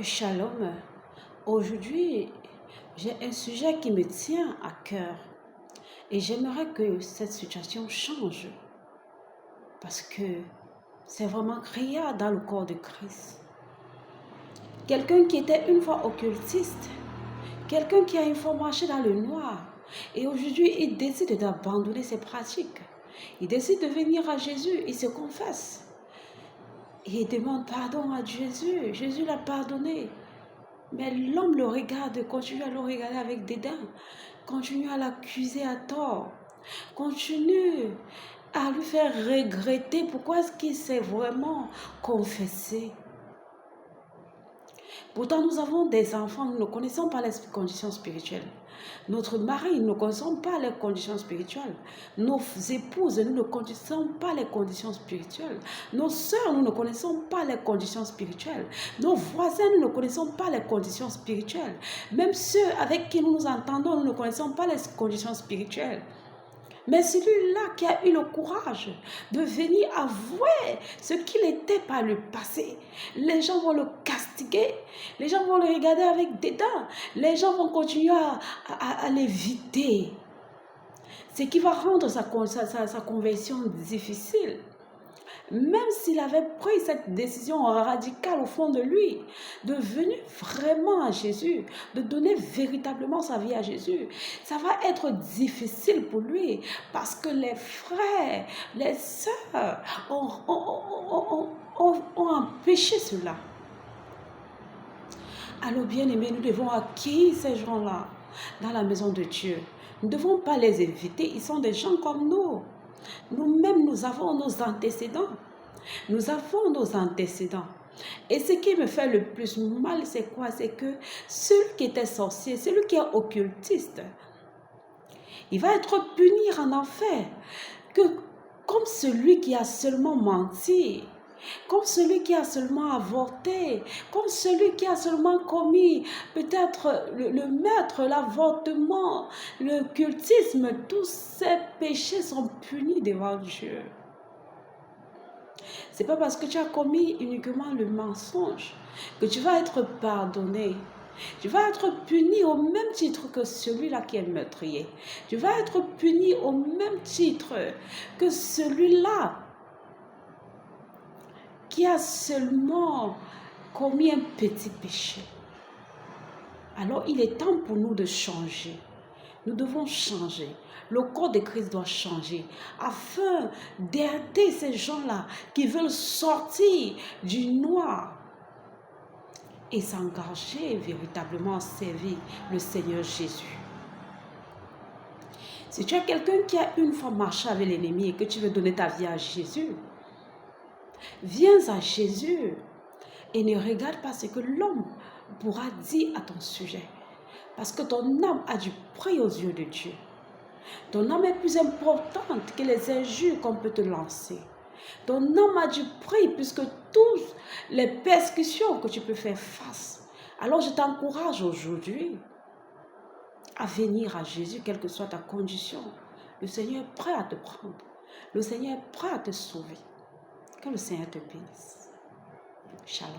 Shalom. Aujourd'hui, j'ai un sujet qui me tient à cœur et j'aimerais que cette situation change parce que c'est vraiment criard dans le corps de Christ. Quelqu'un qui était une fois occultiste, quelqu'un qui a une fois marché dans le noir et aujourd'hui il décide d'abandonner ses pratiques. Il décide de venir à Jésus, il se confesse. Il demande pardon à Jésus. Jésus l'a pardonné. Mais l'homme le regarde, continue à le regarder avec dédain, continue à l'accuser à tort, continue à lui faire regretter pourquoi est-ce qu'il s'est vraiment confessé. Pourtant, nous avons des enfants, nous ne connaissons pas les conditions spirituelles. Notre mari, nous ne connaissons pas les conditions spirituelles. Nos épouses, nous ne connaissons pas les conditions spirituelles. Nos sœurs, nous ne connaissons pas les conditions spirituelles. Nos voisins, nous ne connaissons pas les conditions spirituelles. Même ceux avec qui nous nous entendons, nous ne connaissons pas les conditions spirituelles. Mais celui-là qui a eu le courage de venir avouer ce qu'il était par le passé, les gens vont le castiguer, les gens vont le regarder avec dédain, les gens vont continuer à l'éviter. Ce qui va rendre sa conversion difficile. Même s'il avait pris cette décision radicale au fond de lui, de venir vraiment à Jésus, de donner véritablement sa vie à Jésus, ça va être difficile pour lui parce que les frères, les sœurs ont empêché cela. Alors bien aimés, nous devons accueillir ces gens-là dans la maison de Dieu. Nous ne devons pas les éviter, ils sont des gens comme nous. Nous-mêmes, nous avons nos antécédents. Nous avons nos antécédents. Et ce qui me fait le plus mal, c'est quoi? C'est que celui qui était sorcier, celui qui est occultiste, il va être puni en enfer. Comme celui qui a seulement menti, comme celui qui a seulement avorté, comme celui qui a seulement commis peut-être le meurtre, l'avortement, l'occultisme, tous ces péchés sont punis devant Dieu. Ce n'est pas parce que tu as commis uniquement le mensonge que tu vas être pardonné. Tu vas être puni au même titre que celui-là qui est meurtrier. Tu vas être puni au même titre que celui-là qui a seulement commis un petit péché. Alors il est temps pour nous de changer. Nous devons changer. Le corps de Christ doit changer afin d'aider ces gens-là qui veulent sortir du noir et s'engager véritablement à servir le Seigneur Jésus. Si tu es quelqu'un qui a une fois marché avec l'ennemi et que tu veux donner ta vie à Jésus, viens à Jésus et ne regarde pas ce que l'homme pourra dire à ton sujet. Parce que ton âme a du prix aux yeux de Dieu. Ton âme est plus importante que les injures qu'on peut te lancer. Ton âme a du prix puisque toutes les persécutions que tu peux faire face. Alors je t'encourage aujourd'hui à venir à Jésus, quelle que soit ta condition. Le Seigneur est prêt à te prendre. Le Seigneur est prêt à te sauver. Que le Seigneur te bénisse. Shalom.